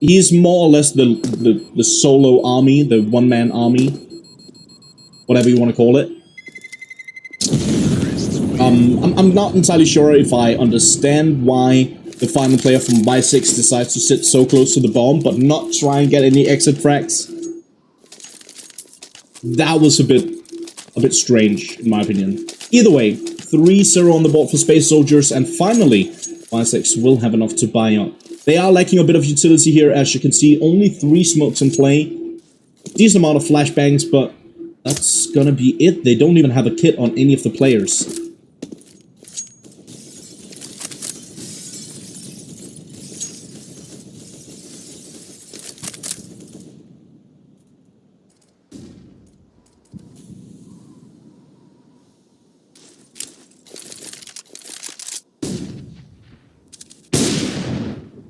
He's more or less the solo army, the one-man army, whatever you want to call it. I'm not entirely sure if I understand why the final player from Wysix decides to sit so close to the bomb, but not try and get any exit frags. That was a bit strange, in my opinion. Either way, 3-0 on the board for Space Soldiers, and finally, Wysix will have enough to buy up. They are lacking a bit of utility here, as you can see, only 3 smokes in play. Decent amount of flashbangs, but that's gonna be it. They don't even have a kit on any of the players.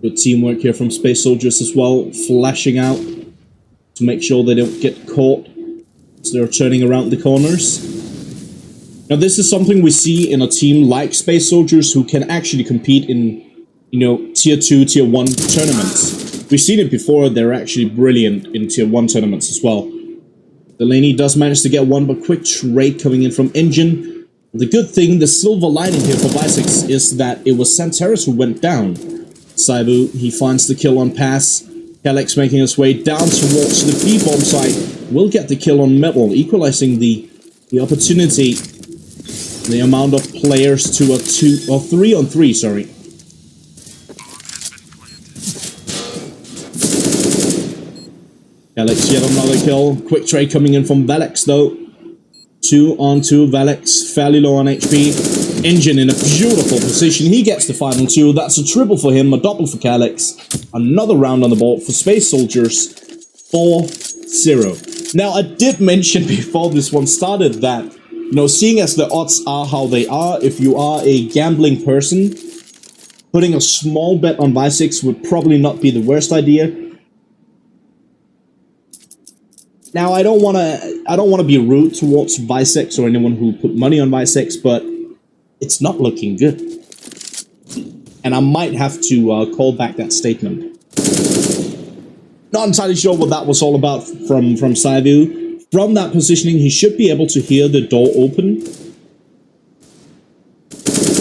Good teamwork here from Space Soldiers as well, flashing out to make sure they don't get caught as they're turning around the corners. Now this is something we see in a team like Space Soldiers who can actually compete in, you know, Tier 2, Tier 1 tournaments. We've seen it before, they're actually brilliant in Tier 1 tournaments as well. Delaney does manage to get one, but quick trade coming in from Engine. The good thing, the silver lining here for Wysix is that it was Santeris who went down. Saibu, he finds the kill on pass. Calyx making his way down towards the B-bomb site. Will get the kill on metal, equalizing the opportunity, the amount of players to a 3-on-3, sorry. Calyx yet another kill. Quick trade coming in from Wysix though. 2-on-2, Wysix fairly low on HP. Engine in a beautiful position. He gets the final 2. That's a triple for him, a double for Calyx. Another round on the board for Space Soldiers. 4-0. Now, I did mention before this one started that, you know, seeing as the odds are how they are, if you are a gambling person, putting a small bet on Wysix would probably not be the worst idea. Now, I don't want to be rude towards Wysix or anyone who put money on Wysix, but it's not looking good. And I might have to call back that statement. Not entirely sure what that was all about from Saibu. From that positioning, he should be able to hear the door open.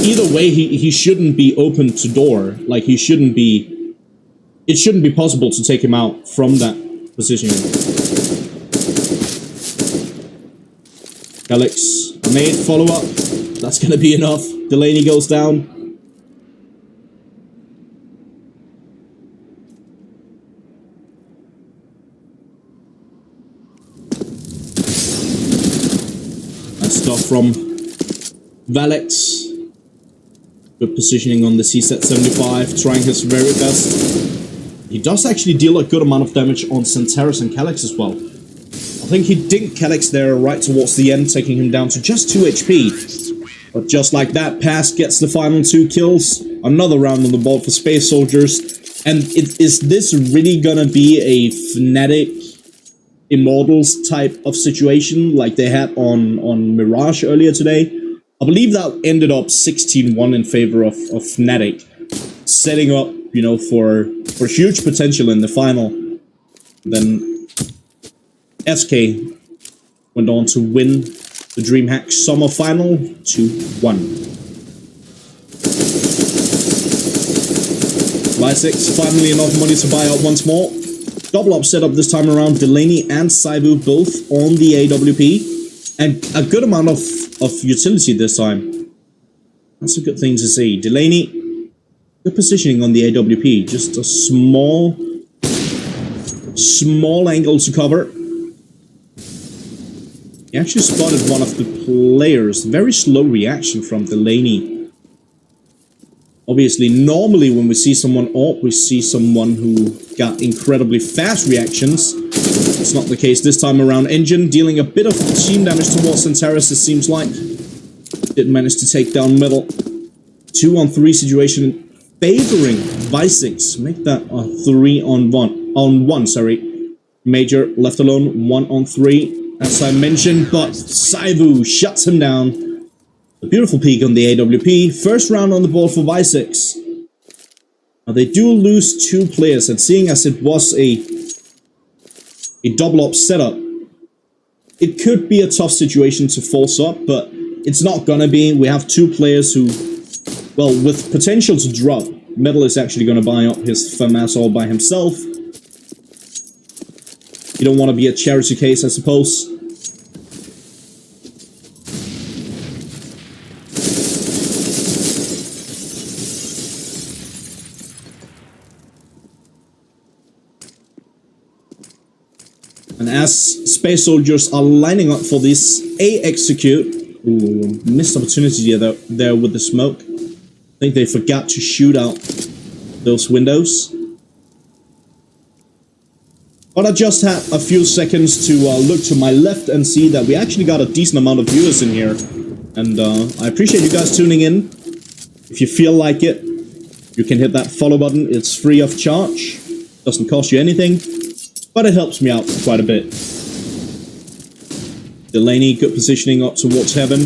Either way, he shouldn't be open to door. Like, he shouldn't be... It shouldn't be possible to take him out from that positioning. Calyx, made follow-up. That's going to be enough. Delaney goes down. Nice stuff from Wysix. Good positioning on the CZ 75, trying his very best. He does actually deal a good amount of damage on Santeris and Calyx as well. I think he dinked Calyx there right towards the end, taking him down to just 2 HP. But just like that, Pass gets the final 2 kills. Another round on the board for Space Soldiers. And is this really gonna be a Fnatic Immortals type of situation like they had on Mirage earlier today? I believe that ended up 16-1 in favor of Fnatic, setting up, you know, for huge potential in the final. Then SK went on to win the DreamHack Summer Final 2-1. Wysix finally enough money to buy out once more. Double up setup this time around. Delaney and Saibu both on the AWP. And a good amount of utility this time. That's a good thing to see. Delaney, good positioning on the AWP. Just a small angle to cover. He actually spotted one of the players. Very slow reaction from Delaney. Obviously, normally when we see someone AWP, we see someone who got incredibly fast reactions. It's not the case this time around. Engine dealing a bit of team damage towards Santeris, it seems like. Did manage to take down Metal. 2-on-3 situation favoring Wysix. Make that a 3-on-1. Sorry. Major left alone, 1-on-3. As I mentioned, but Saibu shuts him down. A beautiful peek on the AWP. First round on the board for Wysix. Now, they do lose 2 players, and seeing as it was a double-up setup, it could be a tough situation to force up, but it's not gonna be. We have 2 players who, well, with potential to drop. Metal is actually gonna buy up his FAMAS all by himself. You don't want to be a charity case, I suppose. And as Space Soldiers are lining up for this A execute, ooh, missed opportunity there with the smoke. I think they forgot to shoot out those windows. But I just had a few seconds to look to my left and see that we actually got a decent amount of viewers in here. And I appreciate you guys tuning in. If you feel like it, you can hit that follow button. It's free of charge. Doesn't cost you anything, but it helps me out quite a bit. Delaney, good positioning up towards heaven.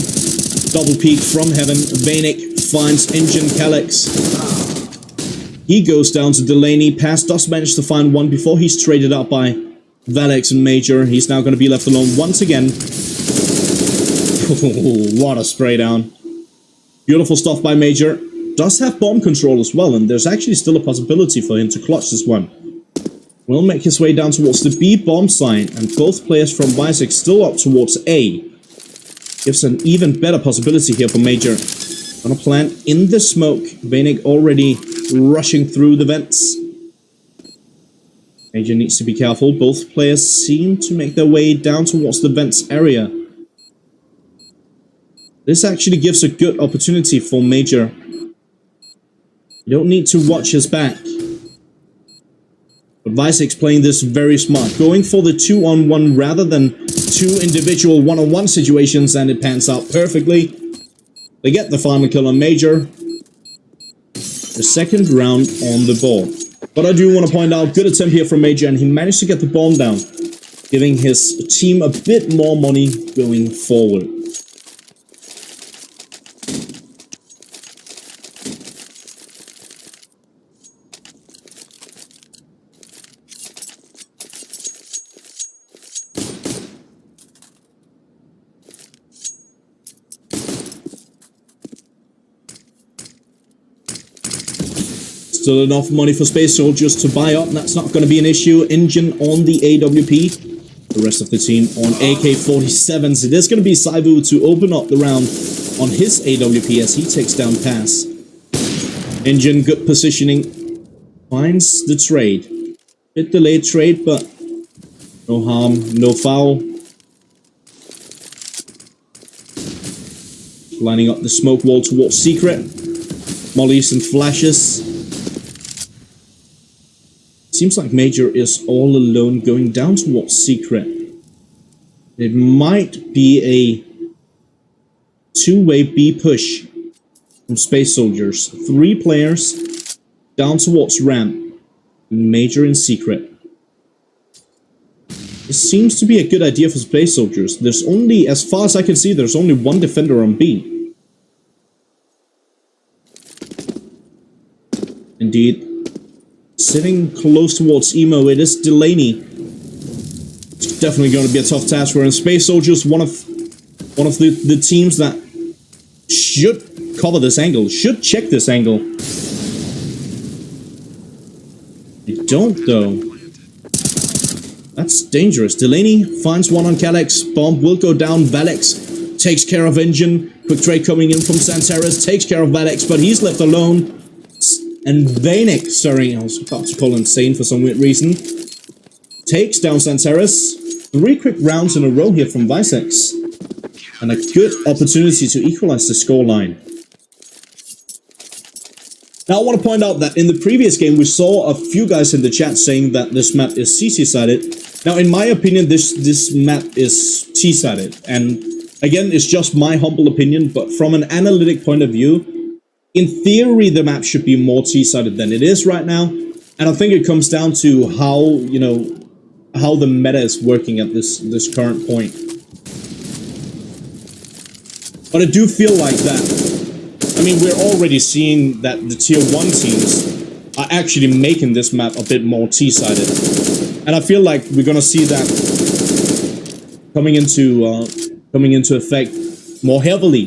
Double peek from heaven. Wysix finds Engine Calyx. He goes down to Delaney. Pass does manage to find one before he's traded out by Wysix and Major. He's now going to be left alone once again. What a spray down. Beautiful stuff by Major. Does have bomb control as well, and there's actually still a possibility for him to clutch this one. Will make his way down towards the B bomb site, and both players from Wysix still up towards A. Gives an even better possibility here for Major. Gonna plant in the smoke. Wysix already rushing through the vents. Major needs to be careful. Both players seem to make their way down towards the vents area. This actually gives a good opportunity for Major. You don't need to watch his back. But Wysix playing this very smart. Going for the 2-on-1 rather than 2 individual 1-on-1 situations, and it pans out perfectly. They get the final kill on Major. The second round on the board. But I do want to point out, good attempt here from Major, and he managed to get the bomb down, giving his team a bit more money going forward. Still enough money for Space Soldiers to buy up, and that's not going to be an issue. Engine on the AWP. The rest of the team on AK-47s. It is going to be Saibu to open up the round on his AWP as he takes down Pass. Engine, good positioning. Finds the trade. Bit delayed trade, but no harm, no foul. Lining up the smoke wall towards Secret. Mollies and flashes. Seems like Major is all alone going down towards Secret. It might be a 2-way B push from Space Soldiers. 3 players down towards ramp. Major and Secret. This seems to be a good idea for Space Soldiers. There's only, as far as I can see, there's only 1 defender on B. Indeed. Sitting close towards Emo, it is Delaney. It's definitely going to be a tough task for him. Space Soldiers, one of the teams that should cover this angle, should check this angle. They don't, though. That's dangerous. Delaney finds one on Calyx. Bomb will go down. Wysix takes care of Engine. Quick trade coming in from Santeris. Takes care of Wysix, but he's left alone. And Wysix, sorry, I was about to call insane for some weird reason, takes down Santeris. 3 quick rounds in a row here from Wysix. And a good opportunity to equalize the scoreline. Now I want to point out that in the previous game we saw a few guys in the chat saying that this map is CC-sided. Now in my opinion this map is T-sided. And again, it's just my humble opinion, but from an analytic point of view, in theory, the map should be more T-sided than it is right now, and I think it comes down to how, you know, how the meta is working at this current point. But I do feel like that. I mean, we're already seeing that the tier 1 teams are actually making this map a bit more T-sided. And I feel like we're gonna see that coming into effect more heavily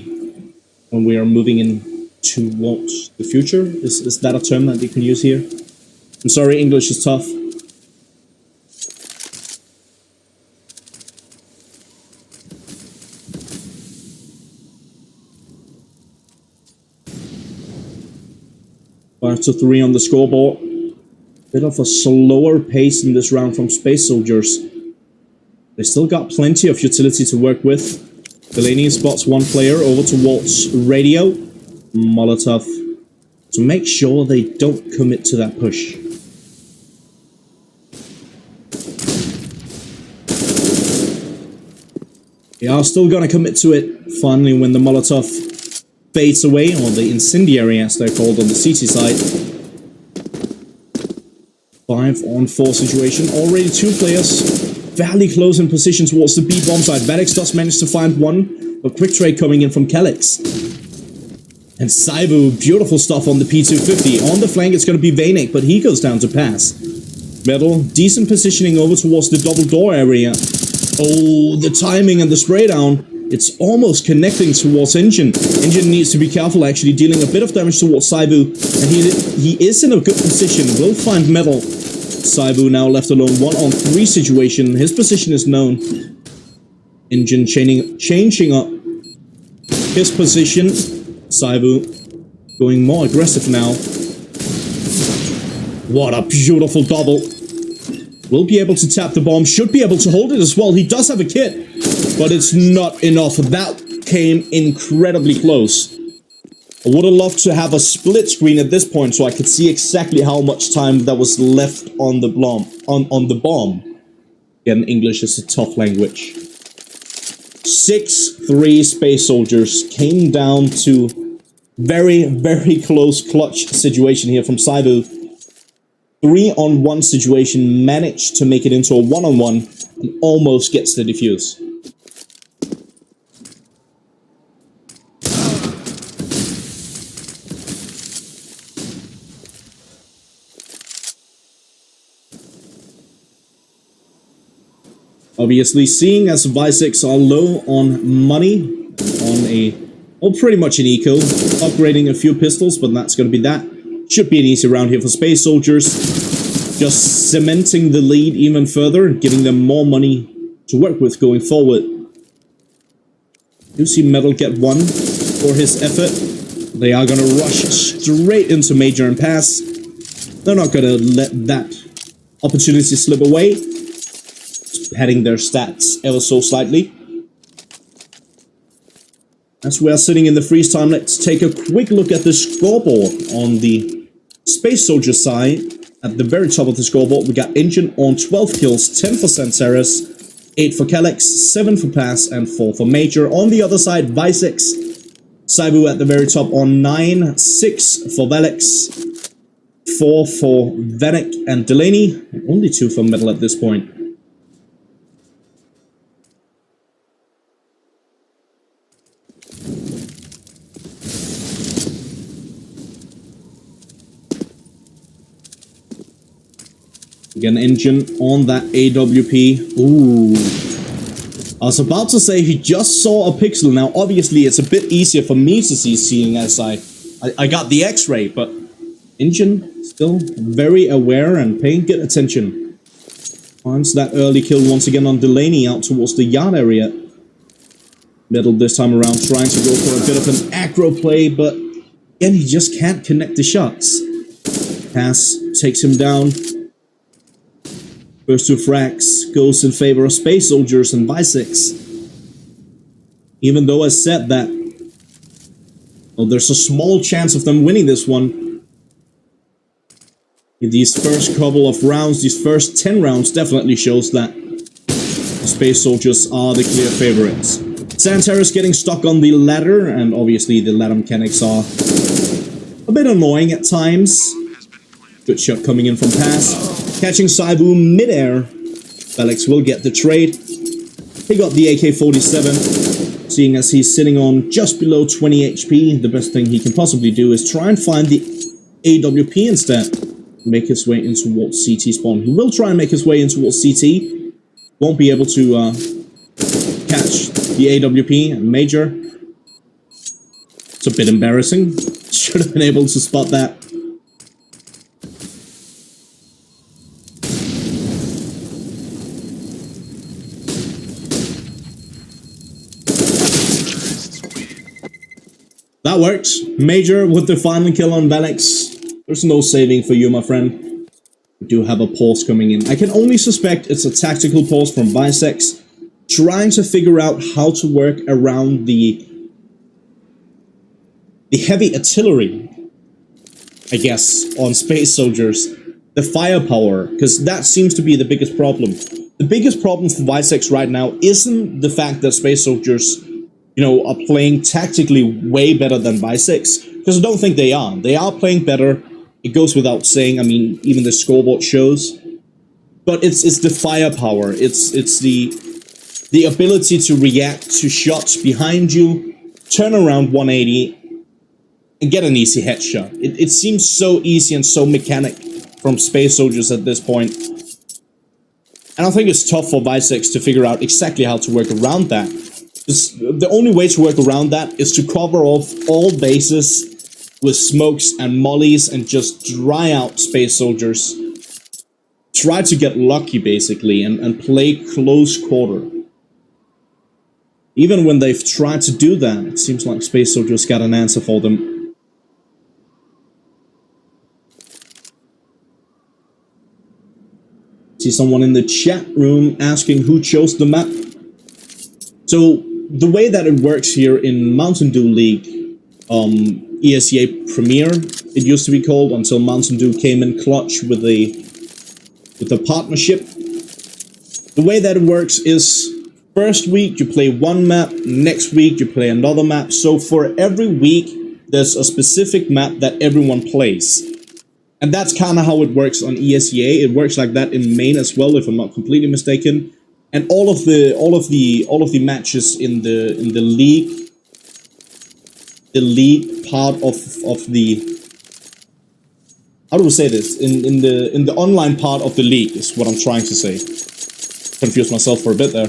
when we are moving in towards the future. Is that a term that you can use here? I'm sorry, English is tough. Back to 3 on the scoreboard. Bit of a slower pace in this round from Space Soldiers. They still got plenty of utility to work with. Delaney spots one player over towards Radio. Molotov to make sure they don't commit to that push. They are still gonna commit to it finally when the Molotov fades away, or the incendiary as they're called on the CT side. 5-on-4 situation. Already 2 players fairly close in position towards the B bomb side. Wysix does manage to find one, but quick trade coming in from Calyx. And Saibu, beautiful stuff on the P250. On the flank, it's going to be Vaynik, but he goes down to pass. Metal, decent positioning over towards the double door area. Oh, the timing and the spray down. It's almost connecting towards Engine. Engine needs to be careful, actually, dealing a bit of damage towards Saibu. And he is in a good position. Will find Metal. Saibu now left alone. 1-on-3 situation. His position is known. Engine changing up his position. Saibu going more aggressive now. What a beautiful double. Will be able to tap the bomb. Should be able to hold it as well. He does have a kit, but it's not enough. That came incredibly close. I would have loved to have a split screen at this point so I could see exactly how much time that was left on the bomb. On the bomb. Again, English is a tough language. 6-3 Space Soldiers came down to very, very close clutch situation here from Saibu. 3-on-1 situation, managed to make it into a 1-on-1 and almost gets the defuse. Obviously, seeing as Wysix are low on money, on pretty much an eco, upgrading a few pistols, but that's going to be that. Should be an easy round here for Space Soldiers. Just cementing the lead even further, giving them more money to work with going forward. You see Metal get one for his effort. They are going to rush straight into Major and pass. They're not going to let that opportunity slip away. Just padding their stats ever so slightly. As we are sitting in the freeze time, let's take a quick look at the scoreboard on the Space Soldier side. At the very top of the scoreboard, we got Engine on 12 kills, 10 for Santeris, 8 for Calyx, 7 for Pass, and 4 for Major. On the other side, Wysix, Saibu at the very top on 9, 6 for Velix, 4 for Vaynik and Delaney, and only 2 for Metal at this point. Again, Engine on that AWP. Ooh. I was about to say he just saw a pixel. Now, obviously, it's a bit easier for me to see, seeing as I got the X-ray, but Engine still very aware and paying good attention. Finds that early kill once again on Delaney out towards the yard area. Metal this time around trying to go for a bit of an aggro play, but again, he just can't connect the shots. Pass takes him down. First 2 frags goes in favor of Space Soldiers and Wysix. Even though I said that there's a small chance of them winning this one. In these first couple of rounds, these first 10 rounds definitely shows that Space Soldiers are the clear favorites. Santeris getting stuck on the ladder, and obviously the ladder mechanics are a bit annoying at times. Good shot coming in from Pass. Catching Saibu mid-air. Felix will get the trade. He got the AK-47. Seeing as he's sitting on just below 20 HP, the best thing he can possibly do is try and find the AWP instead. make his way in towards CT spawn. He will try and make his way in towards CT. Won't be able to catch the AWP and Major. It's a bit embarrassing. Should have been able to spot that. That works. Major with the final kill on Wysix. There's no saving for you, my friend. We do have a pause coming in. I can only suspect it's a tactical pause from Wysix, trying to figure out how to work around the heavy artillery, I guess, on space soldiers. The firepower, because that seems to be the biggest problem. The biggest problem for Wysix right now isn't the fact that space soldiers, you know, are playing tactically way better than Wysix, because I don't think they are. They are playing better. It goes without saying. I mean, even the scoreboard shows. But it's the firepower. It's the ability to react to shots behind you, turn around 180, and get an easy headshot. It seems so easy and so mechanic from space soldiers at this point. And I think it's tough for Wysix to figure out exactly how to work around that. The only way to work around that is to cover off all bases with smokes and mollies and just dry out space soldiers. Try to get lucky, basically, and play close quarter. Even when they've tried to do that, it seems like space soldiers got an answer for them. See someone in the chat room asking who chose the map. So, the way that it works here in Mountain Dew League, ESEA Premier, it used to be called, until Mountain Dew came in clutch with a partnership. The way that it works is, first week you play one map, next week you play another map. So for every week, there's a specific map that everyone plays. And that's kind of how it works on ESEA. It works like that in main as well, if I'm not completely mistaken. And all of the matches in the league part of the, how do we say this, in the online part of the league is what I'm trying to say. Confused myself for a bit there.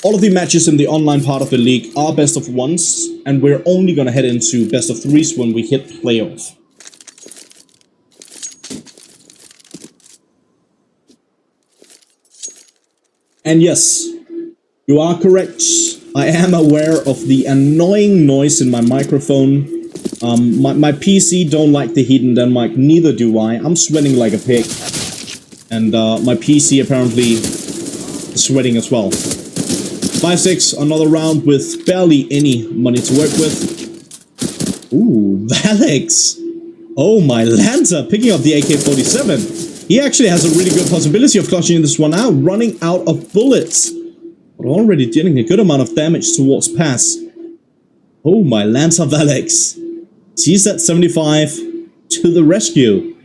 All of the matches in the online part of the league are best of ones, and we're only gonna head into best of threes when we hit playoff. And yes, you are correct. I am aware of the annoying noise in my microphone. My PC don't like the heat in Denmark, neither do I. I'm sweating like a pig. And my PC apparently is sweating as well. Wysix, another round with barely any money to work with. Ooh, Wysix. Oh my Lancer, picking up the AK-47. He actually has a really good possibility of clutching this one out, running out of bullets. But already dealing a good amount of damage towards pass. Oh my Lancer Wysix. He's at 75 to the rescue.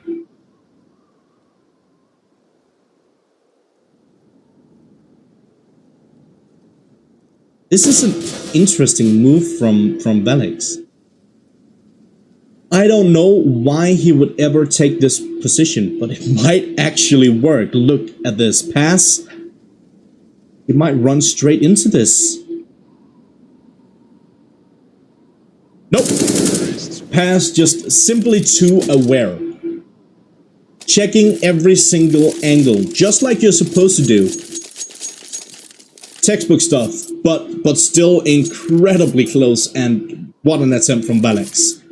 This is an interesting move from Wysix. I don't know why he would ever take this position, but it might actually work. Look at this pass. He might run straight into this. Nope. Pass just simply too aware. Checking every single angle, just like you're supposed to do. Textbook stuff, but still incredibly close, and what an attempt from Wysix.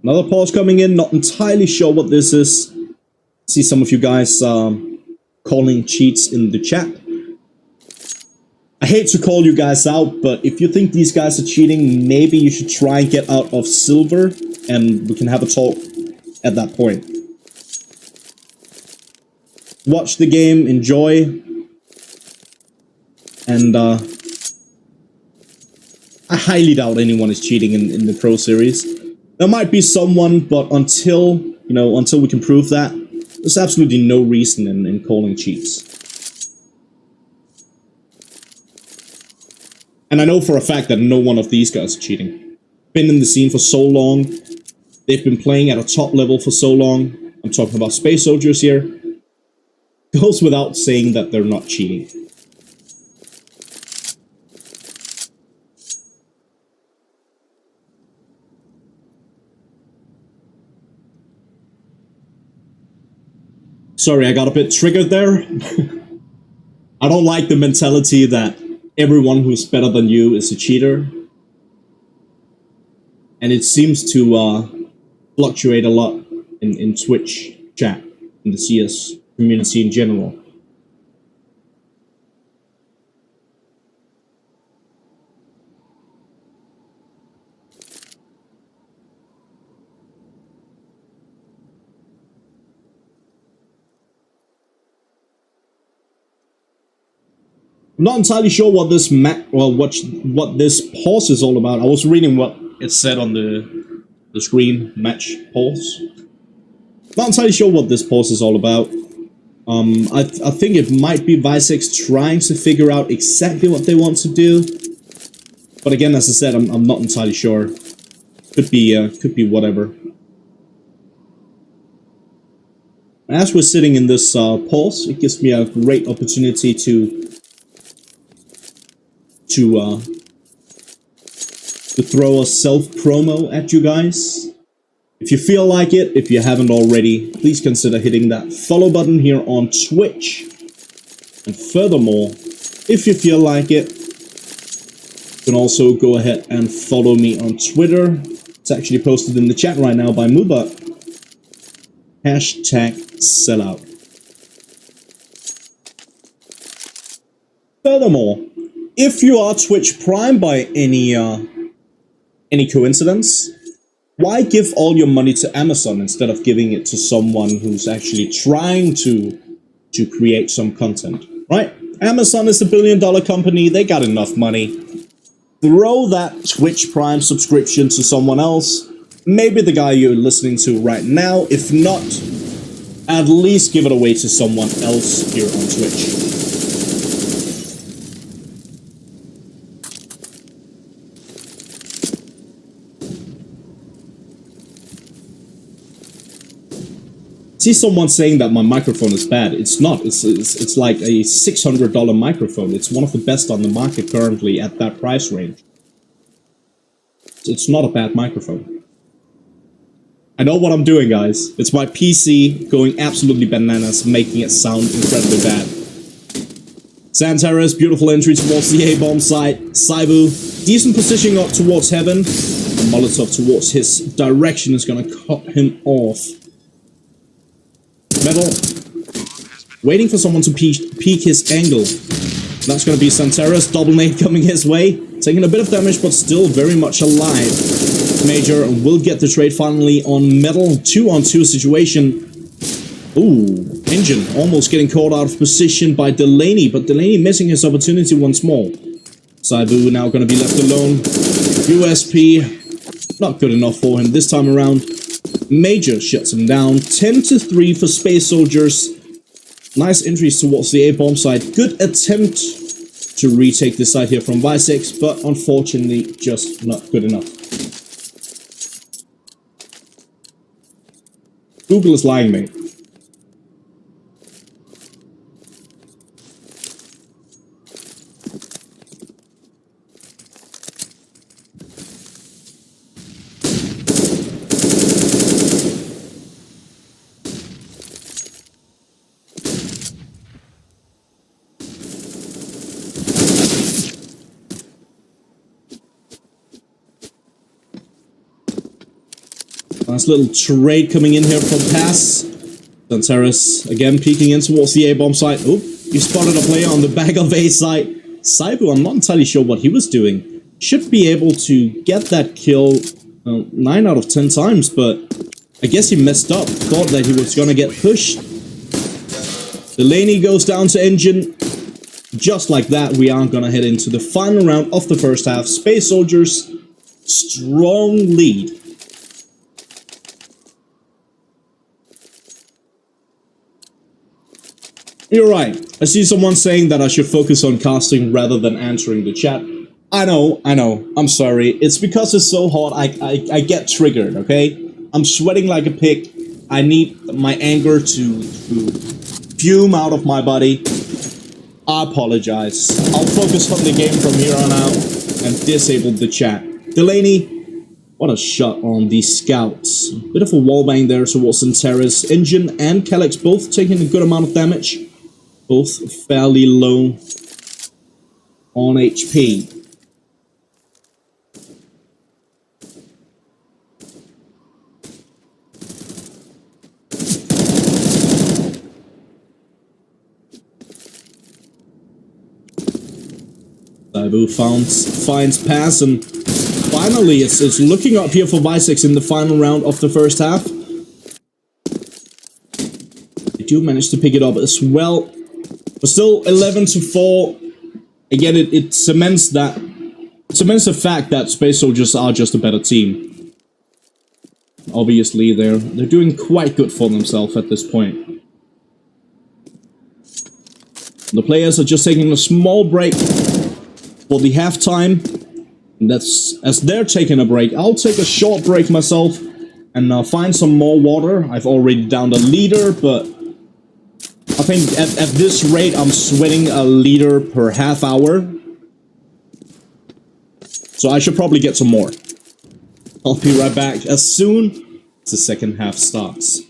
Another pause coming in, not entirely sure what this is. See some of you guys calling cheats in the chat. I hate to call you guys out, but if you think these guys are cheating, maybe you should try and get out of silver, and we can have a talk at that point. Watch the game, enjoy, and I highly doubt anyone is cheating in the Pro Series. There might be someone, but until we can prove that, There's absolutely no reason in calling cheats. And I know for a fact that no one of these guys are cheating. Been in the scene for so long. They've been playing at a top level for so long. I'm talking about Space Soldiers here. Goes without saying that they're not cheating. Sorry, I got a bit triggered there. I don't like the mentality that everyone who's better than you is a cheater. And it seems to fluctuate a lot in Twitch chat, in the CS community in general. I'm not entirely sure what this what this pause is all about. I was reading what it said on the screen, match pause. Not entirely sure what this pause is all about. I think it might be Wysix trying to figure out exactly what they want to do. But again, as I said, I'm not entirely sure. Could be whatever. As we're sitting in this pause, it gives me a great opportunity to throw a self-promo at you guys. If you feel like it, if you haven't already, please consider hitting that follow button here on Twitch. And furthermore, if you feel like it, you can also go ahead and follow me on Twitter. It's actually posted in the chat right now by Muba. #sellout. Furthermore, if you are Twitch Prime by any coincidence, why give all your money to Amazon instead of giving it to someone who's actually trying to create some content, right? Amazon is a billion-dollar company. They got enough money. Throw that Twitch Prime subscription to someone else. Maybe the guy you're listening to right now. If not, at least give it away to someone else here on Twitch. See someone saying that my microphone is bad. It's not. It's like a $600 microphone. It's one of the best on the market currently at that price range. It's not a bad microphone. I know what I'm doing, guys. It's my PC going absolutely bananas, making it sound incredibly bad. Santaris, beautiful entry towards the A-bomb site. Saibu, decent positioning up towards heaven. And Molotov towards his direction is gonna cut him off. Metal, waiting for someone to peek his angle. That's going to be Santeras, double nade coming his way. Taking a bit of damage, but still very much alive. Major will get the trade finally on Metal. 2-on-2 situation. Ooh, Engine almost getting caught out of position by Delaney, but Delaney missing his opportunity once more. Saibu now going to be left alone. USP, not good enough for him this time around. Major shuts him down. 10-3 for Space Soldiers. Nice entries towards the A-bomb side. Good attempt to retake the side here from Wysix, but unfortunately just not good enough. Google is lying, mate. Nice little trade coming in here from Pass. Santeris again peeking in towards the A-bomb site. Oh, he spotted a player on the back of A site. Saibu, I'm not entirely sure what he was doing. Should be able to get that kill 9 out of 10 times, but I guess he messed up. Thought that he was gonna get pushed. Delaney goes down to Engine. Just like that, we are gonna head into the final round of the first half. Space Soldiers, strong lead. You're right. I see someone saying that I should focus on casting rather than answering the chat. I know. I'm sorry. It's because it's so hot, I get triggered, okay? I'm sweating like a pig. I need my anger to fume out of my body. I apologize. I'll focus on the game from here on out and disable the chat. Delaney, what a shot on the scouts. Bit of a wallbang there towards Centeris. Engine and Calyx both taking a good amount of damage. Both fairly low on HP. Csgo finds pass, and finally it's looking up here for Wysix in the final round of the first half. They do manage to pick it up as well. But still 11-4. Again, it cements the fact that Space Soldiers are just a better team. Obviously, they're doing quite good for themselves at this point. The players are just taking a small break for the halftime. And that's as they're taking a break. I'll take a short break myself and find some more water. I've already downed a liter, but I think at this rate I'm sweating a liter per half hour. So I should probably get some more. I'll be right back as soon as the second half starts.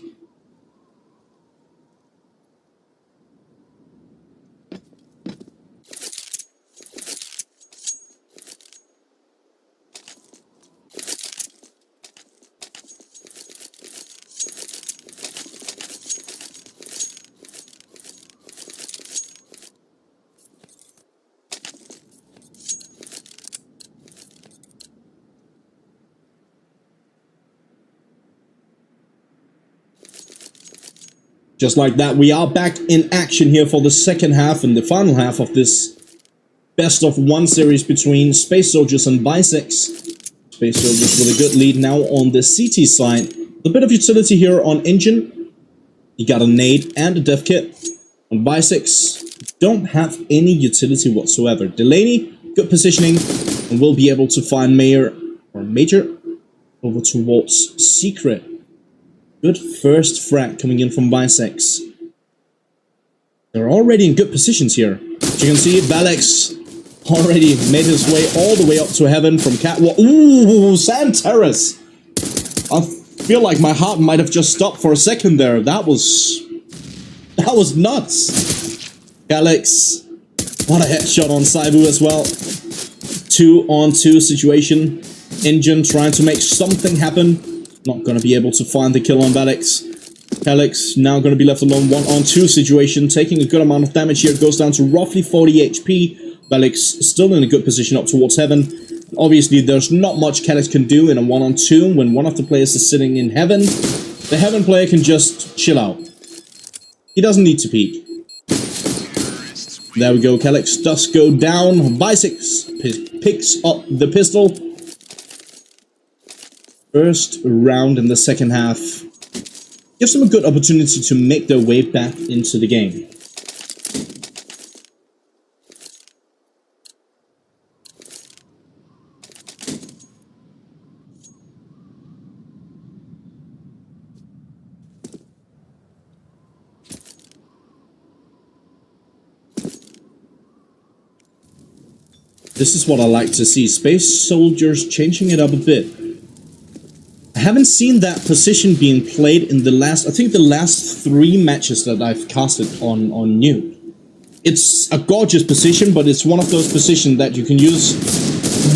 Just like that, we are back in action here for the second half and the final half of this best of one series between Space Soldiers and Wysix. Space Soldiers with a good lead now on the CT side. A bit of utility here on Engine. You got a nade and a dev kit. On Wysix, don't have any utility whatsoever. Delaney, good positioning, and will be able to find Major over towards Secret. Good first frag coming in from Wysix. They're already in good positions here. As you can see, Valix already made his way all the way up to heaven from Catwalk. Ooh, Sand Terrace! I feel like my heart might have just stopped for a second there. That was nuts. Calyx, what a headshot on Saibu as well. 2-on-2 situation. Engine trying to make something happen. Not going to be able to find the kill on Valix. Calyx now going to be left alone. 1-on-2 situation. Taking a good amount of damage here. It goes down to roughly 40 HP. Valix still in a good position up towards heaven. Obviously, there's not much Calyx can do in a 1-on-2 when one of the players is sitting in heaven. The heaven player can just chill out. He doesn't need to peek. There we go. Calyx does go down. Wysix picks up the pistol. First round in the second half gives them a good opportunity to make their way back into the game. This is what I like to see. Space Soldiers changing it up a bit. I haven't seen that position being played in the last, I think the last 3 matches that I've casted on New. It's a gorgeous position, but it's one of those positions that you can use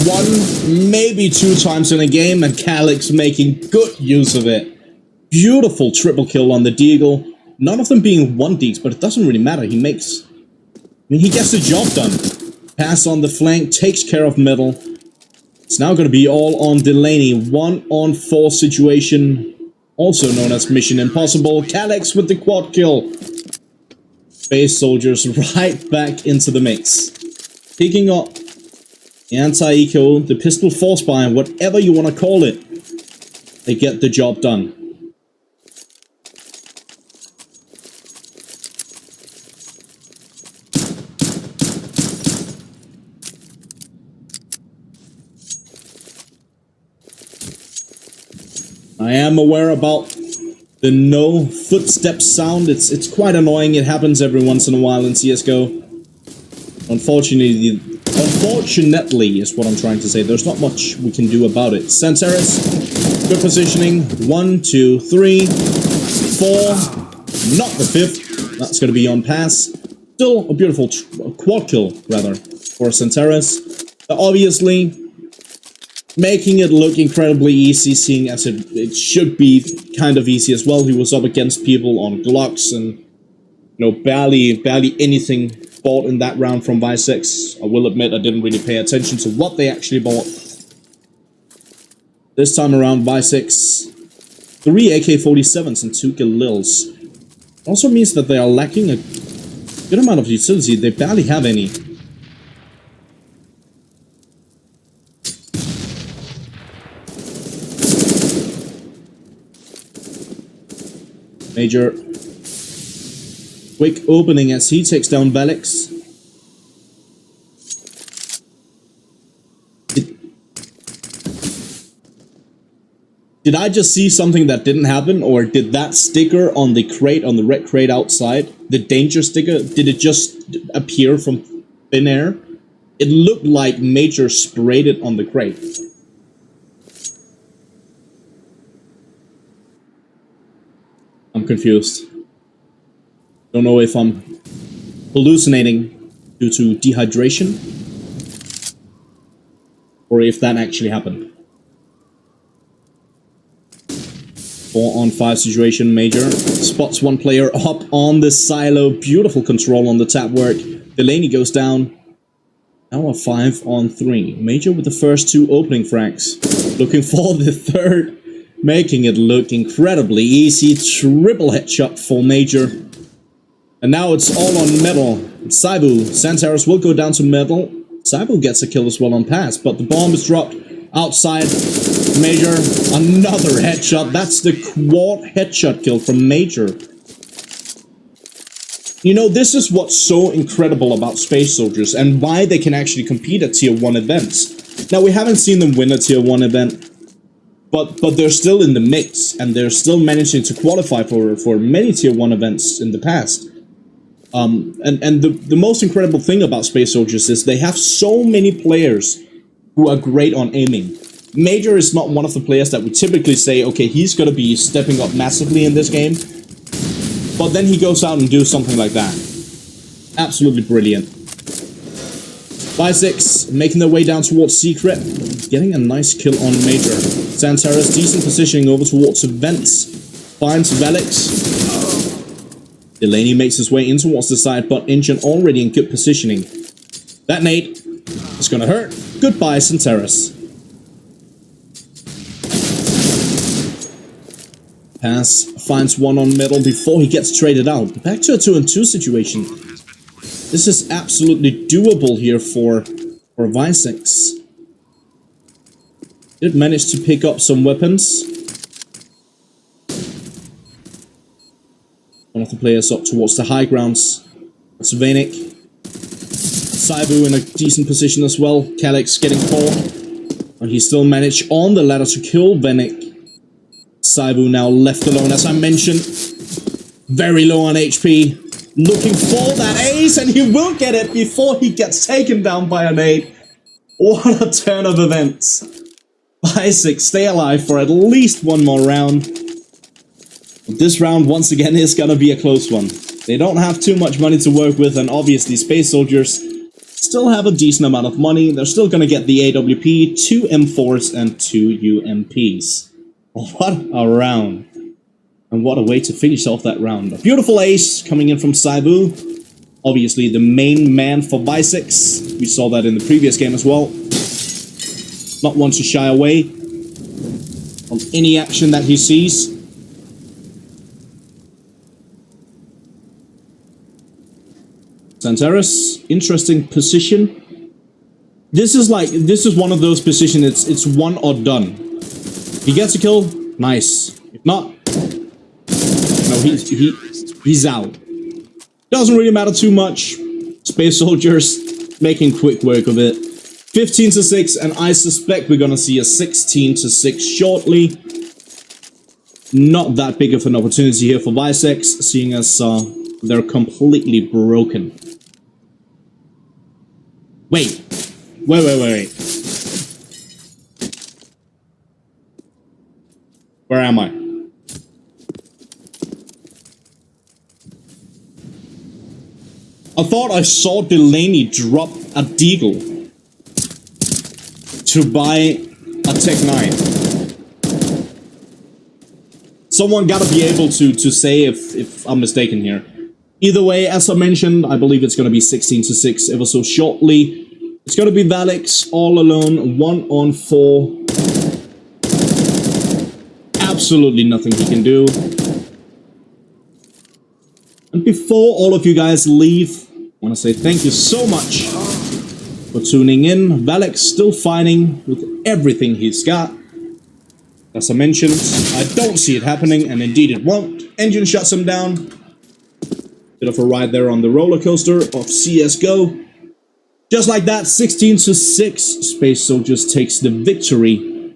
1, maybe 2 times in a game, and Calyx making good use of it. Beautiful triple kill on the Deagle. None of them being 1-deeks, but it doesn't really matter. He gets the job done. Pass on the flank, takes care of middle. It's now going to be all on Delaney. 1-on-4 situation, also known as Mission Impossible. Calyx with the quad kill. Space Soldiers right back into the mix. Picking up the anti-eco, the pistol force buy, whatever you want to call it. They get the job done. I am aware about the no footstep sound. It's quite annoying. It happens every once in a while in CSGO. Unfortunately is what I'm trying to say. There's not much we can do about it. Santeris, good positioning. 1, 2, 3, 4. Not the 5th. That's going to be on pass. Still a beautiful quad kill, rather, for Santeris. Obviously, making it look incredibly easy, seeing as it should be kind of easy as well. He was up against people on Glocks and, you know, barely anything bought in that round from Wysix. I will admit I didn't really pay attention to what they actually bought. This time around, Wysix, 3 AK-47s and 2 Galils. Also means that they are lacking a good amount of utility. They barely have any. Major, quick opening as he takes down Wysix. Did I just see something that didn't happen, or did that sticker on the crate, on the red crate outside, the danger sticker, did it just appear from thin air? It looked like Major sprayed it on the crate. I'm confused. Don't know if I'm hallucinating due to dehydration, or if that actually happened. 4-on-5 situation. Major spots one player up on the silo. Beautiful control on the tap work. Delaney goes down. Now a 5-on-3. Major with the first 2 opening frags. Looking for the third. Making it look incredibly easy. Triple headshot for Major. And now it's all on metal. Saibu. Santeris will go down to metal. Saibu gets a kill as well on pass, but the bomb is dropped outside. Major, another headshot. That's the quad headshot kill from Major. You know, this is what's so incredible about Space Soldiers and why they can actually compete at Tier 1 events. Now, we haven't seen them win a Tier 1 event, but they're still in the mix, and they're still managing to qualify for many Tier 1 events in the past. And the most incredible thing about Space Soldiers is they have so many players who are great on aiming. Major is not one of the players that we typically say, okay, he's going to be stepping up massively in this game. But then he goes out and do something like that. Absolutely brilliant. Wysix making their way down towards Secret. Getting a nice kill on Major. Santeris, decent positioning over towards vents. Finds Wysix. Delaney makes his way in towards the side, but Engine already in good positioning. That nade is going to hurt. Goodbye, Santeris. Pass finds one on metal before he gets traded out. Back to a 2-on-2 situation. This is absolutely doable here for Wysix. Did manage to pick up some weapons. One of the players up towards the high grounds. That's Vaynik. Saibu in a decent position as well. Calyx getting caught. And he still managed on the ladder to kill Vaynik. Saibu now left alone, as I mentioned. Very low on HP. Looking for that ace, and he will get it before he gets taken down by an 8. What a turn of events. Wysix stay alive for at least one more round. This round, once again, is gonna be a close one. They don't have too much money to work with, and obviously Space Soldiers still have a decent amount of money. They're still gonna get the AWP, 2 M4s, and 2 UMPs. What a round. And what a way to finish off that round. A beautiful ace coming in from Saibu. Obviously the main man for Wysix. We saw that in the previous game as well. Not one to shy away from any action that he sees. Santeris, interesting position. This is one of those positions, it's one or done. He gets a kill, nice. If not, no, he's out. Doesn't really matter too much. Space Soldiers making quick work of it. 15-6, and I suspect we're gonna see a 16-6 shortly. not that big of an opportunity here for Wysix, seeing as they're completely broken. Wait. Where am I? I thought I saw Delaney drop a Deagle to buy a Tech 9. Someone gotta be able to say if I'm mistaken here. Either way, as I mentioned, I believe it's gonna be 16-6 ever so shortly. It's gonna be Wysix all alone, 1-on-4. Absolutely nothing he can do. And before all of you guys leave, I want to say thank you so much for tuning in. Wysix still fighting with everything he's got. As I mentioned, I don't see it happening, and indeed it won't. Engine shuts him down. Bit of a ride there on the roller coaster of CSGO. Just like that, 16-6, Space Soldiers takes the victory.